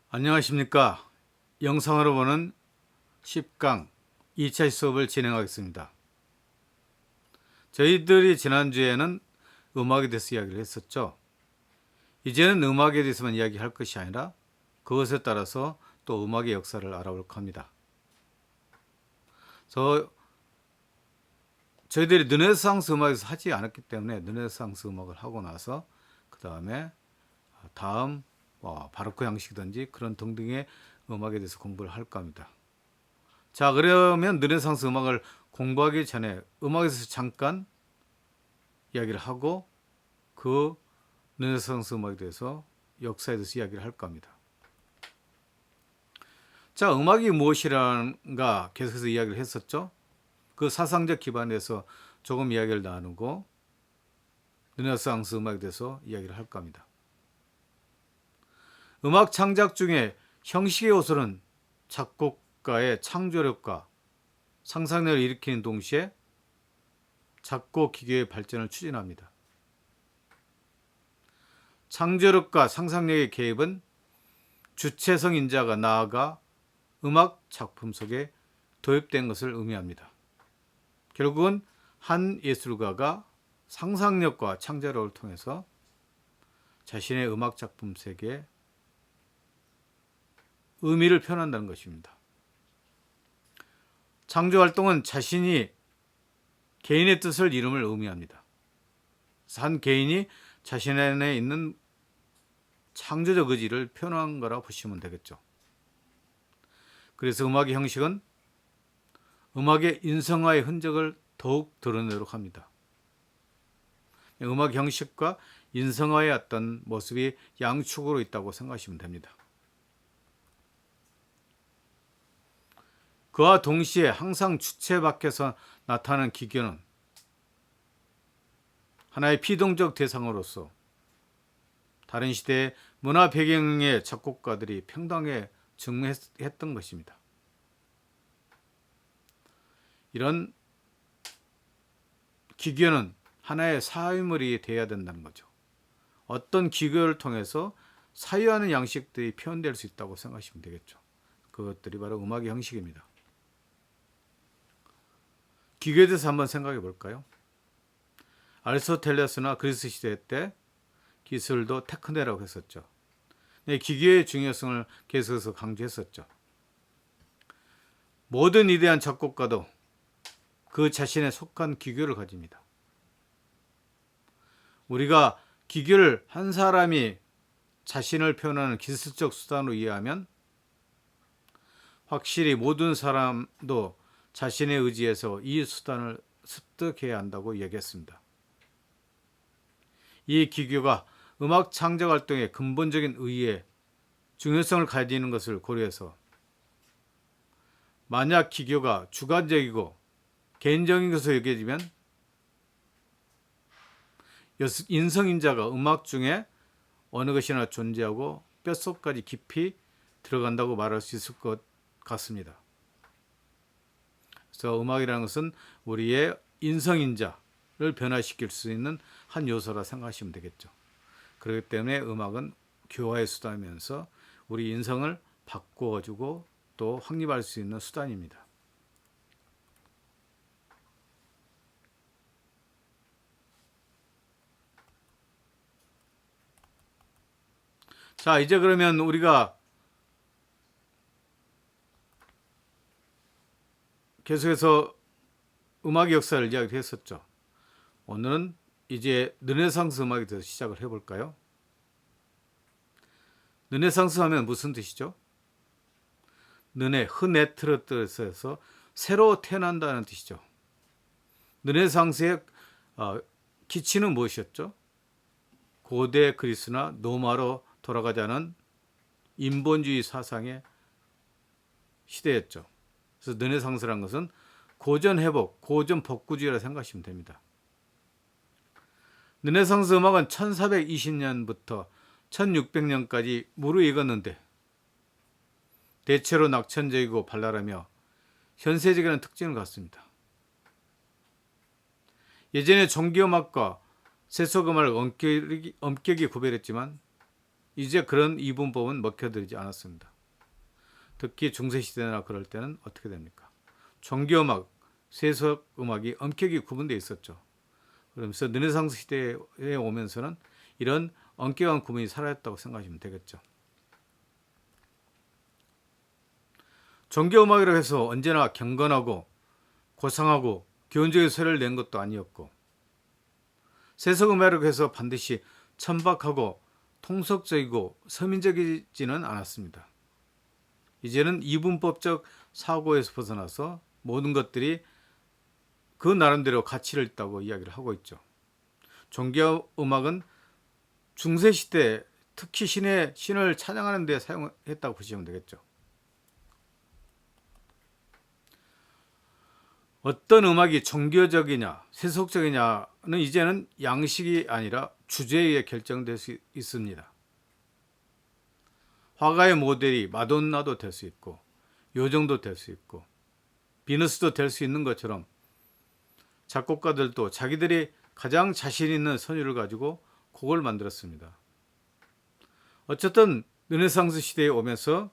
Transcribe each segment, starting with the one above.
안녕하십니까. 영상으로 보는 10강 2차 수업을 진행하겠습니다. 저희들이 지난주에는 음악에 대해서 이야기를 했었죠. 이제는 음악에 대해서만 이야기할 것이 아니라 그것에 따라서 또 음악의 역사를 알아볼까 합니다. 저희들이 르네상스 음악에서 하지 않았기 때문에 르네상스 음악을 하고 나서 그 다음에 다음 바로크 양식이든지 그런 등등의 음악에 대해서 공부를 할까 합니다. 자, 그러면 르네상스 음악을 공부하기 전에 음악에 대해서 잠깐 이야기를 하고 그 르네상스 음악에 대해서 역사에 대해서 이야기를 할까 합니다. 자, 음악이 무엇이란가 계속해서 이야기를 했었죠. 그 사상적 기반에서 조금 이야기를 나누고 르네상스 음악에 대해서 이야기를 할까 합니다. 음악 창작 중에 형식의 요소는 작곡가의 창조력과 상상력을 일으키는 동시에 작곡 기계의 발전을 추진합니다. 창조력과 상상력의 개입은 주체성 인자가 나아가 음악 작품 속에 도입된 것을 의미합니다. 결국은 한 예술가가 상상력과 창조력을 통해서 자신의 음악 작품 세계에 의미를 표현한다는 것입니다. 창조 활동은 자신이 개인의 뜻을 이름을 의미합니다. 한 개인이 자신 안에 있는 창조적 의지를 표현한 거라고 보시면 되겠죠. 그래서 음악의 형식은 음악의 인성화의 흔적을 더욱 드러내도록 합니다. 음악 형식과 인성화의 어떤 모습이 양축으로 있다고 생각하시면 됩니다. 그와 동시에 항상 주체 밖에서 나타나는 기교는 하나의 피동적 대상으로서 다른 시대의 문화 배경의 작곡가들이 평등하게 증명했던 것입니다. 이런 기교는 하나의 사회물이 되어야 된다는 거죠. 어떤 기교를 통해서 사유하는 양식들이 표현될 수 있다고 생각하시면 되겠죠. 그것들이 바로 음악의 형식입니다. 기교에 대해서 한번 생각해 볼까요? 아리스토텔레스나 그리스 시대 때 기술도 테크네라고 했었죠. 기교의 중요성을 계속해서 강조했었죠. 모든 위대한 작곡가도 그 자신에 속한 기교를 가집니다. 우리가 기교를 한 사람이 자신을 표현하는 기술적 수단으로 이해하면 확실히 모든 사람도 자신의 의지에서 이 수단을 습득해야 한다고 얘기했습니다. 이 기교가 음악 창작 활동의 근본적인 의의에 중요성을 가지는 것을 고려해서 만약 기교가 주관적이고 개인적인 것으로 여겨지면 인성인자가 음악 중에 어느 것이나 존재하고 뼛속까지 깊이 들어간다고 말할 수 있을 것 같습니다. 그래서 음악이라는 것은 우리의 인성인자를 변화시킬 수 있는 한 요소라 생각하시면 되겠죠. 그렇기 때문에 음악은 교화의 수단이면서 우리 인성을 바꿔주고 또 확립할 수 있는 수단입니다. 자, 이제 그러면 우리가 계속해서 음악의 역사를 이야기했었죠. 오늘은 이제 르네상스 음악에 대해서 시작을 해볼까요? 르네상스 하면 무슨 뜻이죠? 흐네트르트에서 새로 태어난다는 뜻이죠. 르네상스의 기치는 무엇이었죠? 고대 그리스나 로마로 돌아가자는 인본주의 사상의 시대였죠. 그래서 르네상스라는 것은 고전 회복, 고전 복구주의라 생각하시면 됩니다. 르네상스 음악은 1420년부터 1600년까지 무르익었는데 대체로 낙천적이고 발랄하며 현세적이라는 특징을 갖습니다. 예전에 종교음악과 세속음악을 엄격히 구별했지만 이제 그런 이분법은 먹혀들지 않았습니다. 특히 중세시대나 그럴 때는 어떻게 됩니까? 종교음악, 세속음악이 엄격히 구분되어 있었죠. 그러면서 르네상스 시대에 오면서는 이런 엄격한 구분이 사라졌다고 생각하시면 되겠죠. 종교음악이라고 해서 언제나 경건하고 고상하고 교훈적인 소리를 낸 것도 아니었고, 세속음악이라고 해서 반드시 천박하고 통속적이고 서민적이지는 않았습니다. 이제는 이분법적 사고에서 벗어나서 모든 것들이 그 나름대로 가치를 있다고 이야기를 하고 있죠. 종교음악은 중세시대 특히 신을 찬양하는 데 사용했다고 보시면 되겠죠. 어떤 음악이 종교적이냐 세속적이냐는 이제는 양식이 아니라 주제에 의해 결정될 수 있습니다. 화가의 모델이 마돈나도 될 수 있고 요정도 될 수 있고 비너스도 될 수 있는 것처럼 작곡가들도 자기들이 가장 자신 있는 선율을 가지고 곡을 만들었습니다. 어쨌든 르네상스 시대에 오면서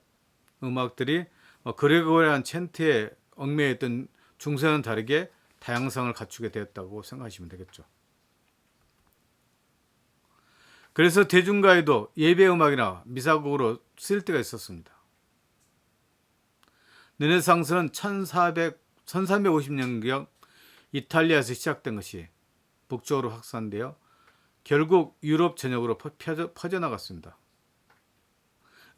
음악들이 그레고리안 챈트에 얽매였던 중세와는 다르게 다양성을 갖추게 되었다고 생각하시면 되겠죠. 그래서 대중가에도 예배음악이나 미사곡으로 쓰일 때가 있었습니다. 르네상스는 1350년경 이탈리아에서 시작된 것이 북쪽으로 확산되어 결국 유럽 전역으로 퍼져나갔습니다.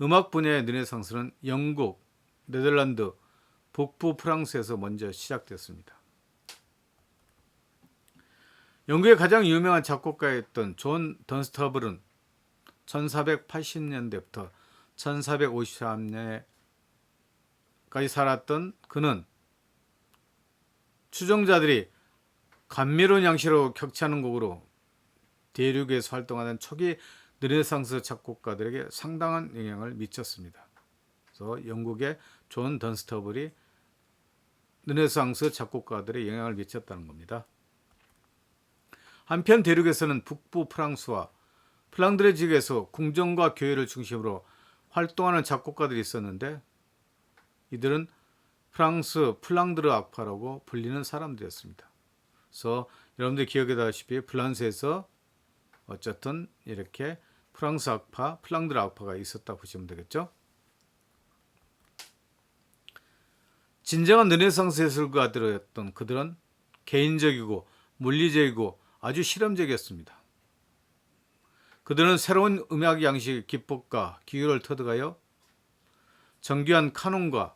음악 분야의 르네상스는 영국, 네덜란드, 북부 프랑스에서 먼저 시작됐습니다. 영국의 가장 유명한 작곡가였던 존 던스터블은 1480년대부터 1453년까지 살았던 그는 추종자들이 감미로운 양식으로 격치하는 곡으로 대륙에서 활동하는 초기 르네상스 작곡가들에게 상당한 영향을 미쳤습니다. 그래서 영국의 존 던스터블이 르네상스 작곡가들의 영향을 미쳤다는 겁니다. 한편 대륙에서는 북부 프랑스와 플랑드르 지역에서 궁정과 교회를 중심으로 활동하는 작곡가들이 있었는데 이들은 프랑스 플랑드르 악파라고 불리는 사람들이었습니다. 그래서 여러분들 기억하다시피 프랑스에서 어쨌든 이렇게 프랑스 악파, 플랑드르 악파가 있었다 보시면 되겠죠. 진정한 르네상스 예술가들이었던 그들은 개인적이고 물리적이고 아주 실험적이었습니다. 그들은 새로운 음악 양식 기법과 기교를 터득하여 정교한 카논과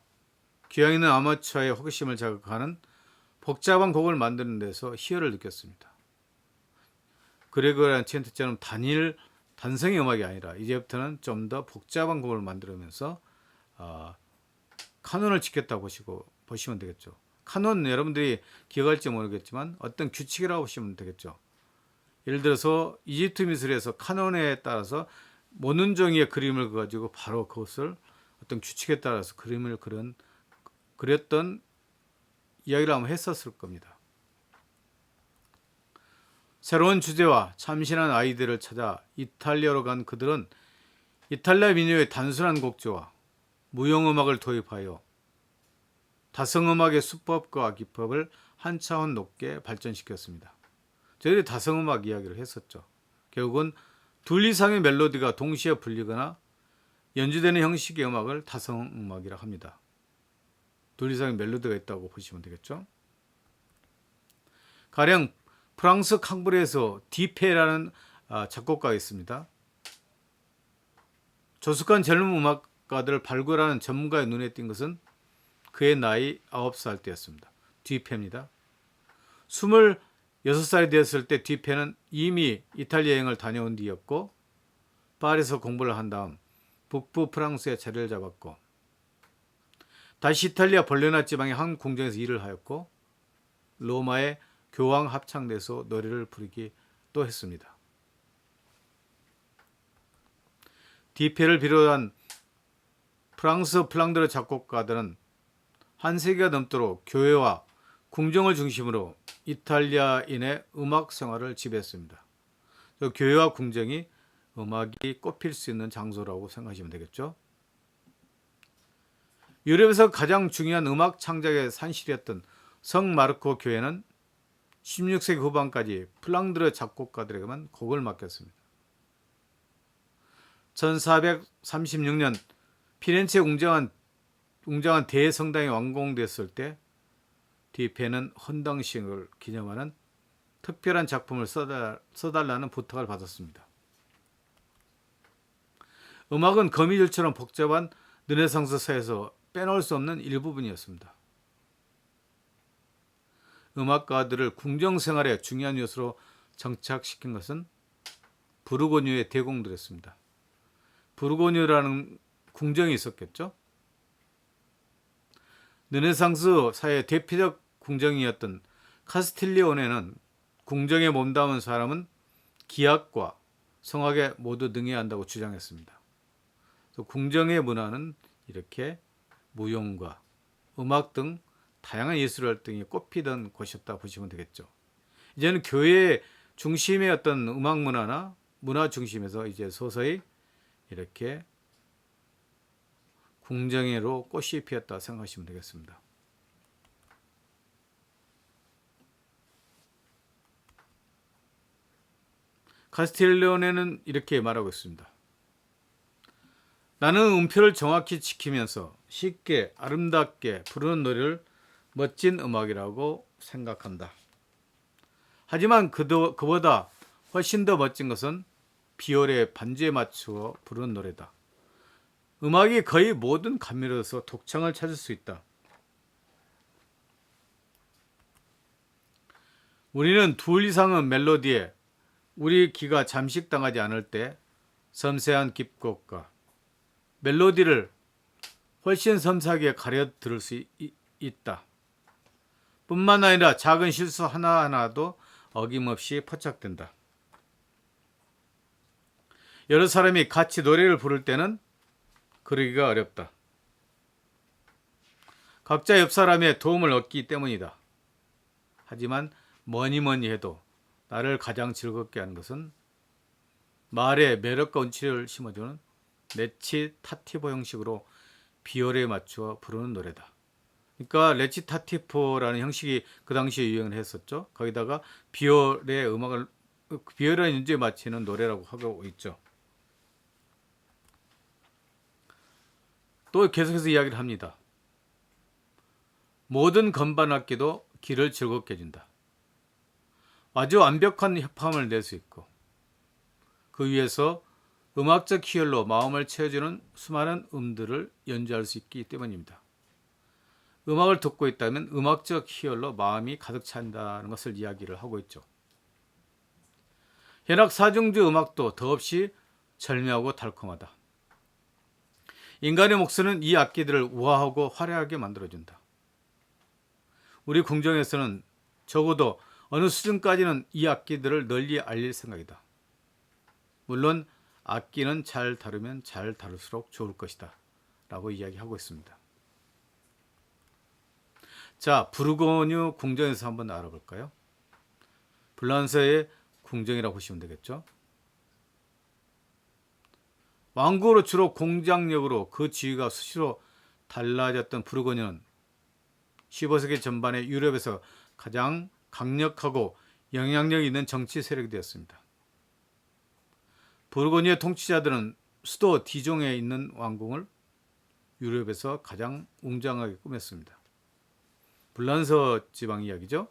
교양 있는 아마추어의 호기심을 자극하는 복잡한 곡을 만드는 데서 희열을 느꼈습니다. 그레고리안 챈트처럼 단성의 음악이 아니라 이제부터는 좀 더 복잡한 곡을 만들면서 카논을 지켰다고 보시면 되겠죠. 카논 여러분들이 기억할지 모르겠지만 어떤 규칙이라고 보시면 되겠죠. 예를 들어서 이집트 미술에서 카논에 따라서 모는 종이의 그림을 가지고 바로 그것을 어떤 규칙에 따라서 그림을 그렸던 이야기를 한번 했었을 겁니다. 새로운 주제와 참신한 아이디어를 찾아 이탈리아로 간 그들은 이탈리아 민요의 단순한 곡조와 무용음악을 도입하여 다성음악의 수법과 기법을 한 차원 높게 발전시켰습니다. 저희들이 다성음악 이야기를 했었죠. 결국은 둘 이상의 멜로디가 동시에 불리거나 연주되는 형식의 음악을 다성음악이라 합니다. 둘 이상의 멜로디가 있다고 보시면 되겠죠. 가령 프랑스 캉브리에서 디페라는 작곡가가 있습니다. 조숙한 젊은 음악가들을 발굴하는 전문가의 눈에 띈 것은 그의 나이 9살 때였습니다. 디페입니다. 26살이 되었을 때 디페는 이미 이탈리아 여행을 다녀온 뒤였고 파리에서 공부를 한 다음 북부 프랑스에 자리를 잡았고 다시 이탈리아 볼레나 지방의 한 궁정에서 일을 하였고 로마의 교황 합창대에서 노래를 부르기도 했습니다. 디페를 비롯한 프랑스 플랑드르 작곡가들은 한 세기가 넘도록 교회와 궁정을 중심으로 이탈리아인의 음악 생활을 지배했습니다. 교회와 궁정이 음악이 꼽힐 수 있는 장소라고 생각하시면 되겠죠. 유럽에서 가장 중요한 음악 창작의 산실이었던 성 마르코 교회는 16세기 후반까지 플랑드르 작곡가들에게만 곡을 맡겼습니다. 1436년 피렌체에 웅장한 대성당이 완공됐을 때 디페는 헌당식을 기념하는 특별한 작품을 써달라는 부탁을 받았습니다. 음악은 거미줄처럼 복잡한 르네상스 사회에서 빼놓을 수 없는 일부분이었습니다. 음악가들을 궁정생활의 중요한 요소로 정착시킨 것은 부르고뉴의 대공들이었습니다. 부르고뉴라는 궁정이 있었겠죠. 르네상스 사회의 대표적 궁정이었던 카스틸리오네는 궁정에 몸담은 사람은 기악과 성악에 모두 능해야 한다고 주장했습니다. 궁정의 문화는 이렇게 무용과 음악 등 다양한 예술 활동이 꼽히던 곳이었다 보시면 되겠죠. 이제는 교회의 중심의 어떤 음악 문화나 문화 중심에서 이제 서서히 이렇게 궁정으로 꽃이 피었다 생각하시면 되겠습니다. 카스틸레오네는 이렇게 말하고 있습니다. 나는 음표를 정확히 지키면서 쉽게 아름답게 부르는 노래를 멋진 음악이라고 생각한다. 하지만 그보다 훨씬 더 멋진 것은 비올의 반주에 맞추어 부르는 노래다. 음악이 거의 모든 감미로서 독창을 찾을 수 있다. 우리는 둘 이상의 멜로디에 우리 귀가 잠식당하지 않을 때 섬세한 기법과 멜로디를 훨씬 섬세하게 가려 들을 수 있다. 뿐만 아니라 작은 실수 하나하나도 어김없이 포착된다. 여러 사람이 같이 노래를 부를 때는 그러기가 어렵다. 각자 옆 사람의 도움을 얻기 때문이다. 하지만 뭐니 해도 나를 가장 즐겁게 하는 것은 말에 매력과 운치를 심어주는 레치타티보 형식으로 비올에 맞추어 부르는 노래다. 그러니까 레치타티포라는 형식이 그 당시에 유행을 했었죠. 거기다가 비올의 연주에 맞추는 노래라고 하고 있죠. 또 계속해서 이야기를 합니다. 모든 건반 악기도 귀를 즐겁게 해준다. 아주 완벽한 협함을 낼 수 있고 그 위에서 음악적 희열로 마음을 채워주는 수많은 음들을 연주할 수 있기 때문입니다. 음악을 듣고 있다면 음악적 희열로 마음이 가득 찬다는 것을 이야기를 하고 있죠. 현악 사중주 음악도 더없이 절묘하고 달콤하다. 인간의 목소리는 이 악기들을 우아하고 화려하게 만들어준다. 우리 궁정에서는 적어도 어느 수준까지는 이 악기들을 널리 알릴 생각이다. 물론 악기는 잘 다루면 잘 다룰수록 좋을 것이다 라고 이야기하고 있습니다. 자, 부르고뉴 궁정에서 한번 알아볼까요? 불란서의 궁정이라고 보시면 되겠죠. 왕국으로 주로 공장력으로 그 지위가 수시로 달라졌던 부르고뉴는 15세기 전반에 유럽에서 가장 강력하고 영향력 있는 정치 세력이 되었습니다. 부르고뉴의 통치자들은 수도 디종에 있는 왕궁을 유럽에서 가장 웅장하게 꾸몄습니다. 불란서 지방 이야기죠.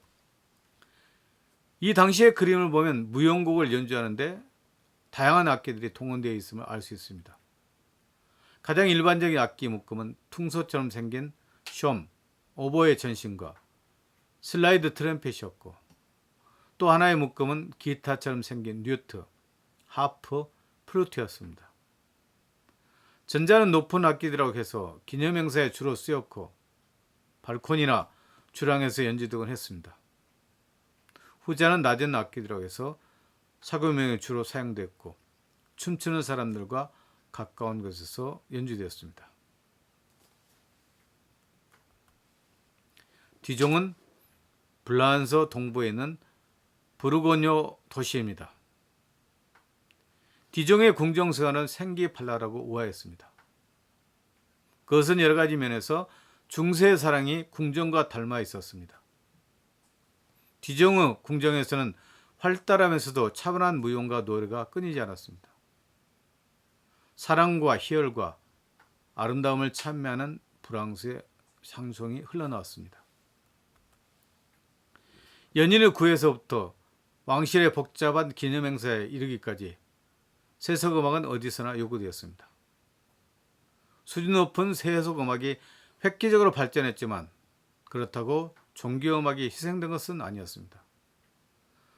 이 당시의 그림을 보면 무용곡을 연주하는데 다양한 악기들이 동원되어 있음을 알 수 있습니다. 가장 일반적인 악기 묶음은 퉁소처럼 생긴 숑, 오보의 전신과 슬라이드 트럼펫이었고 또 하나의 묶음은 기타처럼 생긴 류트, 하프, 플루트였습니다. 전자는 높은 악기들이라고 해서 기념행사에 주로 쓰였고 발코니나 주랑에서 연주등을 했습니다. 후자는 낮은 악기들이라고 해서 사교명에 주로 사용됐고 춤추는 사람들과 가까운 곳에서 연주되었습니다. 디종은 불란서 동부에 있는 부르고뉴 도시입니다. 디종의 궁정서가는 생기발랄하고 우아했습니다. 그것은 여러 가지 면에서 중세의 사랑이 궁정과 닮아 있었습니다. 디종의 궁정에서는 활달하면서도 차분한 무용과 노래가 끊이지 않았습니다. 사랑과 희열과 아름다움을 찬미하는 프랑스의 샹송이 흘러나왔습니다. 연인을 구해서부터 왕실의 복잡한 기념행사에 이르기까지 세속음악은 어디서나 요구되었습니다. 수준 높은 세속음악이 획기적으로 발전했지만 그렇다고 종교음악이 희생된 것은 아니었습니다.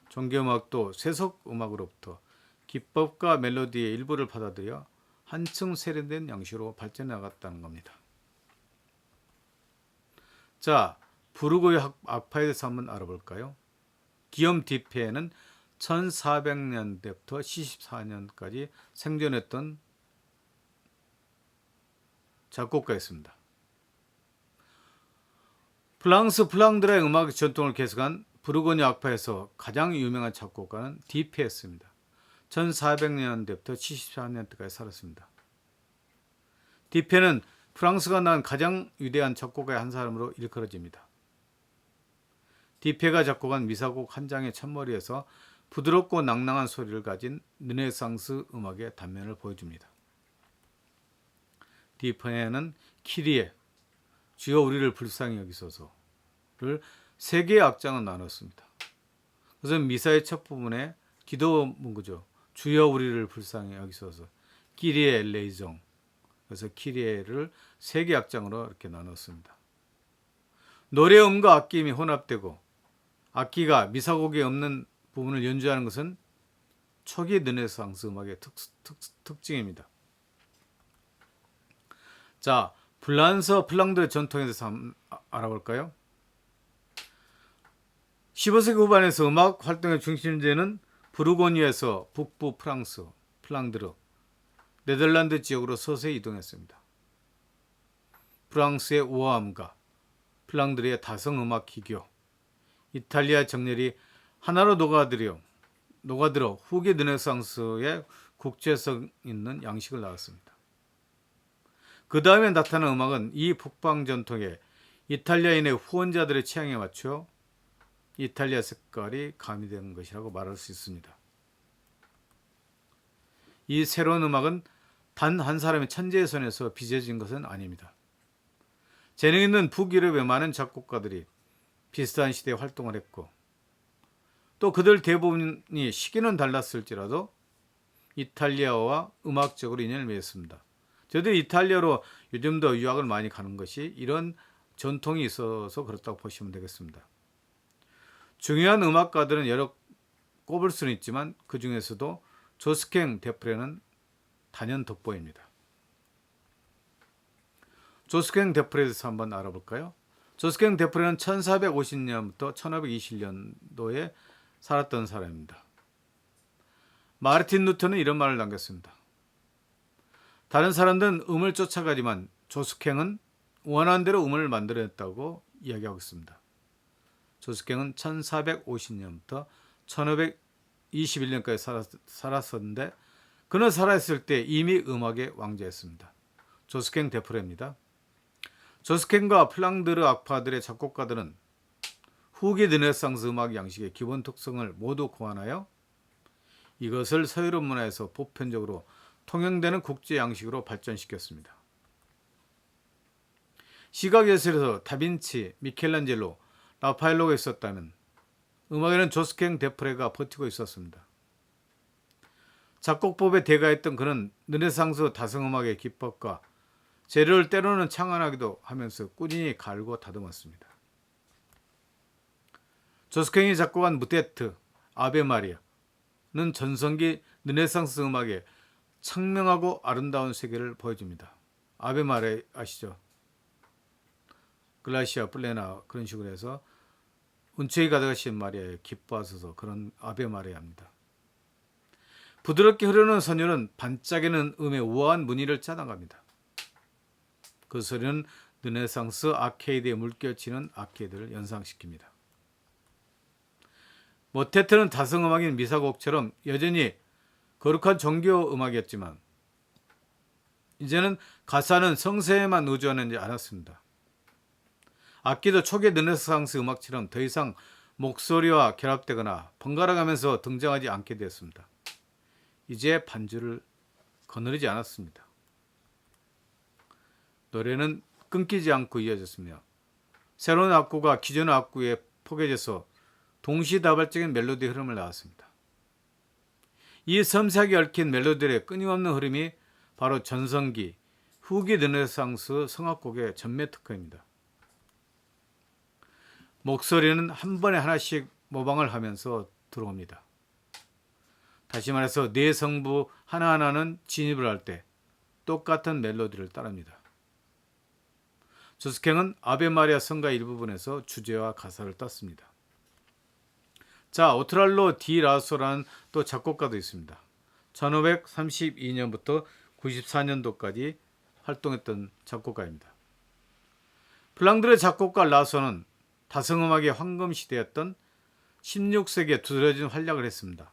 종교음악도 세속음악으로부터 기법과 멜로디의 일부를 받아들여 한층 세련된 양식으로 발전해 나갔다는 겁니다. 자, 부르고의 악파에 대해서 한번 알아볼까요? 기욤 디페는 1400년대부터 74년까지 생존했던 작곡가였습니다. 프랑스 플랑드라의 음악 전통을 계승한 부르고뉴 악파에서 가장 유명한 작곡가는 디페였습니다. 1400년대부터 74년대까지 살았습니다. 디페는 프랑스가 낳은 가장 위대한 작곡가의 한 사람으로 일컬어집니다. 디페가 작곡한 미사곡 한 장의 첫머리에서 부드럽고 낭낭한 소리를 가진 르네상스 음악의 단면을 보여줍니다. 디페는 키리에, 주여 우리를 불쌍히 여기소서를 세 개의 악장을 나눴습니다. 그것은 미사의 첫 부분에 기도 문구죠. 주여 우리를 불쌍히 여기소서, 키리에 엘레이정. 그래서 키리에를 세 개의 악장으로 이렇게 나눴습니다. 노래음과 악기임이 혼합되고 악기가 미사곡에 없는 부분을 연주하는 것은 초기 르네상스 음악의 특징입니다. 자, 프랑스 플랑드르 전통에 대해서 한번 알아볼까요? 15세기 후반에서 음악 활동의 중심지는 부르고뉴에서 북부 프랑스, 플랑드르, 네덜란드 지역으로 서서히 이동했습니다. 프랑스의 우아함과 플랑드르의 다성음악 기교, 이탈리아 정열이 하나로 녹아들어 후기 르네상스의 국제성 있는 양식을 낳았습니다. 그 다음에 나타난 음악은 이 북방 전통에 이탈리아인의 후원자들의 취향에 맞춰 이탈리아 색깔이 가미된 것이라고 말할 수 있습니다. 이 새로운 음악은 단 한 사람의 천재의 손에서 빚어진 것은 아닙니다. 재능 있는 북유럽의 많은 작곡가들이 비슷한 시대에 활동을 했고 또 그들 대부분이 시기는 달랐을지라도 이탈리아와 음악적으로 인연을 맺었습니다. 저도 이탈리아로 요즘도 유학을 많이 가는 것이 이런 전통이 있어서 그렇다고 보시면 되겠습니다. 중요한 음악가들은 여러 꼽을 수는 있지만 그 중에서도 조스캥 데프레는 단연 돋보입니다. 조스캥 데프레에 대해서 한번 알아볼까요? 조스캥 데프레는 1450년부터 1520년도에 살았던 사람입니다. 마르틴 루터는 이런 말을 남겼습니다. 다른 사람들은 음을 쫓아가지만 조스캥은 원하는 대로 음을 만들어냈다고 이야기하고 있습니다. 조스캥은 1450년부터 1521년까지 살았었는데 그는 살아있을 때 이미 음악의 왕자였습니다. 조스캥 데프레입니다. 조스캥과 플랑드르 악파들의 작곡가들은 후기 르네상스 음악 양식의 기본 특성을 모두 고안하여 이것을 서유럽 문화에서 보편적으로 통용되는 국제 양식으로 발전시켰습니다. 시각예술에서 다빈치, 미켈란젤로, 라파엘로가 있었다면 음악에는 조스캥 데프레가 버티고 있었습니다. 작곡법의 대가였던 그는 르네상스 다성음악의 기법과 재료를 때로는 창안하기도 하면서 꾸준히 갈고 다듬었습니다. 조스캥이 작곡한 무테트, 아베 마리아는 전성기 르네상스 음악의 청명하고 아름다운 세계를 보여줍니다. 아베 마리아 아시죠? 글라시아 플레나 그런 식으로 해서 은총이 가득하신 마리아에 기뻐하소서 그런 아베 마리아입니다. 부드럽게 흐르는 선율은 반짝이는 음의 우아한 무늬를 짜나갑니다. 그 소리는 르네상스 아케이드에 물결치는 아케이드를 연상시킵니다. 모테트는 다성음악인 미사곡처럼 여전히 거룩한 종교 음악이었지만 이제는 가사는 성세에만 의존하지 않았습니다. 악기도 초기 르네상스 음악처럼 더 이상 목소리와 결합되거나 번갈아가면서 등장하지 않게 되었습니다. 이제 반주를 거느리지 않았습니다. 노래는 끊기지 않고 이어졌으며 새로운 악구가 기존의 악구에 포개져서 동시다발적인 멜로디 흐름을 나왔습니다. 이 섬세하게 얽힌 멜로디의 끊임없는 흐름이 바로 전성기, 후기 르네상스 성악곡의 전매 특허입니다. 목소리는 한 번에 하나씩 모방을 하면서 들어옵니다. 다시 말해서 네 성부 하나하나는 진입을 할 때 똑같은 멜로디를 따릅니다. 조스캥은 아베 마리아 성가 일부분에서 주제와 가사를 땄습니다. 자, 오트랄로 디 라소라는 또 작곡가도 있습니다. 1532년부터 94년도까지 활동했던 작곡가입니다. 플랑드르 작곡가 라소는 다성음악의 황금시대였던 16세기에 두드러진 활약을 했습니다.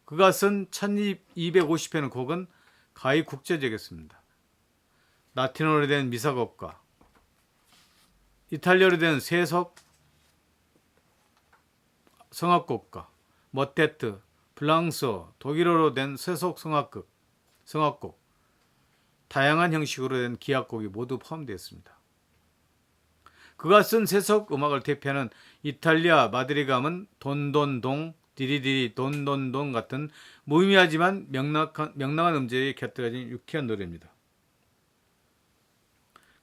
그가 쓴 1250편의 곡은 가히 국제적이었습니다. 라틴어로 된 미사곡과 이탈리아로 된 세속 성악곡과 머테트, 프랑스어, 독일어로 된 세속 성악곡, 다양한 형식으로 된 기악곡이 모두 포함되어 있습니다. 그가 쓴 세속 음악을 대표하는 이탈리아 마드리감은 돈돈동, 디리디리 돈돈동 같은 무의미하지만 명랑한 음절이 곁들여진 유쾌한 노래입니다.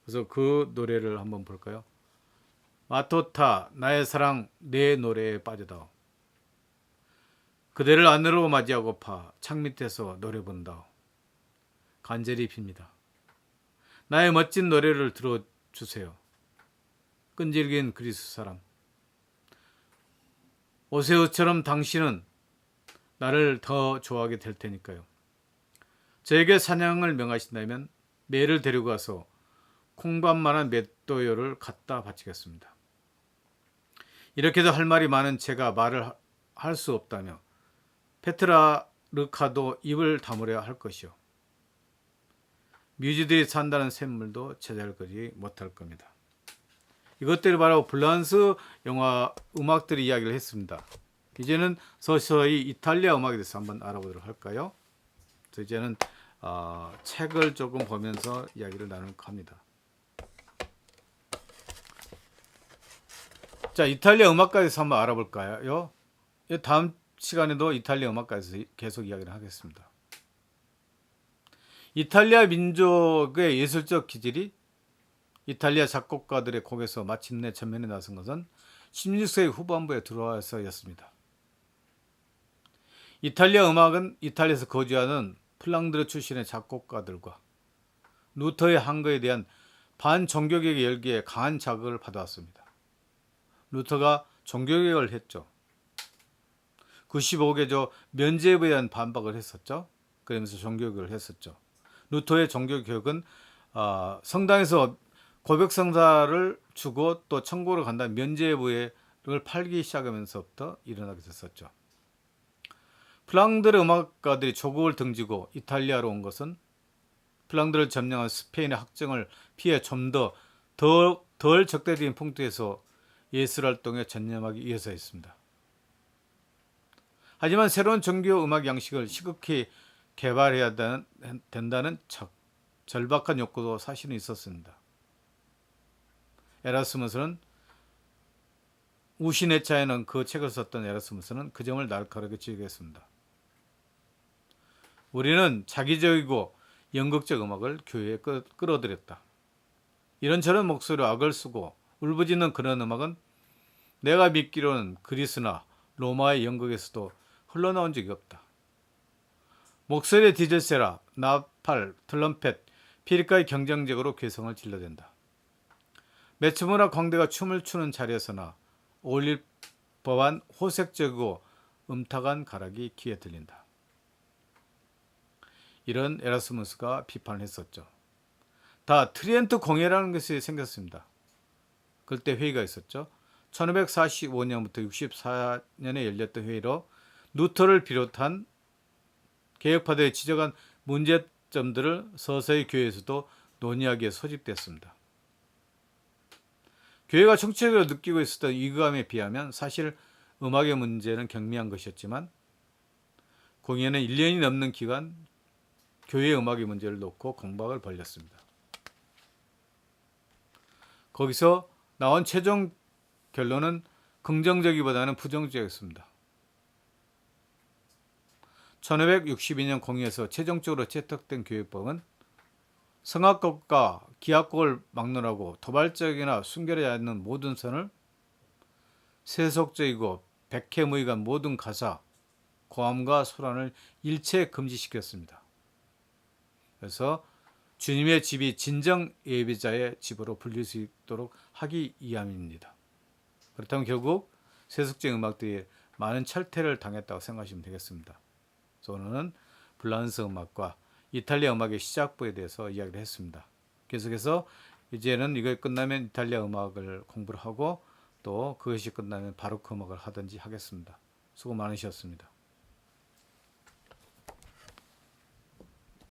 그래서 그 노래를 한번 볼까요? 마토타 나의 사랑 내 노래에 빠져다오. 그대를 안으로 맞이하고파 창 밑에서 노래 본다오. 간절히 빕니다. 나의 멋진 노래를 들어주세요. 끈질긴 그리스 사람. 오세우처럼 당신은 나를 더 좋아하게 될 테니까요. 저에게 사냥을 명하신다면 매를 데리고 가서 콩밥만한 맷도요를 갖다 바치겠습니다. 이렇게도 할 말이 많은 제가 말을 할 수 없다며 페트라르카도 입을 다물어야 할 것이요. 뮤지들이 산다는 샘물도 제잘거리 못할 겁니다. 이것들이 바로 프랑스 영화 음악들이 이야기를 했습니다. 이제는 서서히 이탈리아 음악에 대해서 한번 알아보도록 할까요? 그래서 이제는 책을 조금 보면서 이야기를 나눌까 합니다. 자, 이탈리아 음악가에 대해서 한번 알아볼까요? 다음 시간에도 이탈리아 음악가에 대해서 계속 이야기를 하겠습니다. 이탈리아 민족의 예술적 기질이 이탈리아 작곡가들의 곡에서 마침내 전면에 나선 것은 16세기 후반부에 들어와서였습니다. 이탈리아 음악은 이탈리아에서 거주하는 플랑드르 출신의 작곡가들과 루터의 한거에 대한 반종교개혁의 열기에 강한 자극을 받아왔습니다. 루터가 종교개혁을 했죠. 95개조 면죄부에 대한 반박을 했었죠. 그러면서 종교개혁을 했었죠. 루터의 종교개혁은 성당에서 고백성사를 주고 또 천국으로 간다는 면죄부를 팔기 시작하면서부터 일어나게 됐었죠. 플랑드르 음악가들이 조국을 등지고 이탈리아로 온 것은 플랑드르를 점령한 스페인의 학정을 피해 좀 덜 적대적인 풍토에서 예술활동에 전념하기 위해서였습니다. 하지만 새로운 종교 음악 양식을 시급히 개발해야 된다는 절박한 욕구도 사실은 있었습니다. 에라스무스는 우시네차에는 그 책을 썼던 에라스무스는 그 점을 날카롭게 지적했습니다. 우리는 자기적이고 연극적 음악을 교회에 끌어들였다. 이런저런 목소리로 악을 쓰고 울부짖는 그런 음악은 내가 믿기로는 그리스나 로마의 연극에서도 흘러나온 적이 없다. 목소리의 디젤세라, 나팔, 트럼펫, 피리카의 경쟁적으로 개성을 질러댄다. 매춘문화 광대가 춤을 추는 자리에서나 어울릴 법한 호색적이고 음탁한 가락이 귀에 들린다. 이런 에라스무스가 비판을 했었죠. 다 트리엔트 공회라는 것이 생겼습니다. 그때 회의가 있었죠. 1545년부터 64년에 열렸던 회의로 루터를 비롯한 개혁파들이 지적한 문제점들을 서서히 교회에서도 논의하기에 소집됐습니다. 교회가 정책으로 느끼고 있었던 위기감에 비하면 사실 음악의 문제는 경미한 것이었지만 공연은 1년이 넘는 기간 교회 음악의 문제를 놓고 공박을 벌였습니다. 거기서 나온 최종 결론은 긍정적이보다는 부정적이었습니다. 1562년 공의에서 최종적으로 채택된 교육법은 성악곡과 기악곡을 막론하고 도발적이나 순결하지 않는 모든 선을 세속적이고 백해무익한 모든 가사, 고함과 소란을 일체 금지시켰습니다. 그래서 주님의 집이 진정 예배자의 집으로 불릴 수 있도록 하기 위함입니다. 그렇다면 결국 세속적인 음악들이 많은 철퇴를 당했다고 생각하시면 되겠습니다. 오늘은 블란스 음악과 이탈리아 음악의 시작부에 대해서 이야기를 했습니다. 계속해서 이제는 이거 끝나면 이탈리아 음악을 공부를 하고 또 그것이 끝나면 바로크 음악을 하든지 하겠습니다. 수고 많으셨습니다.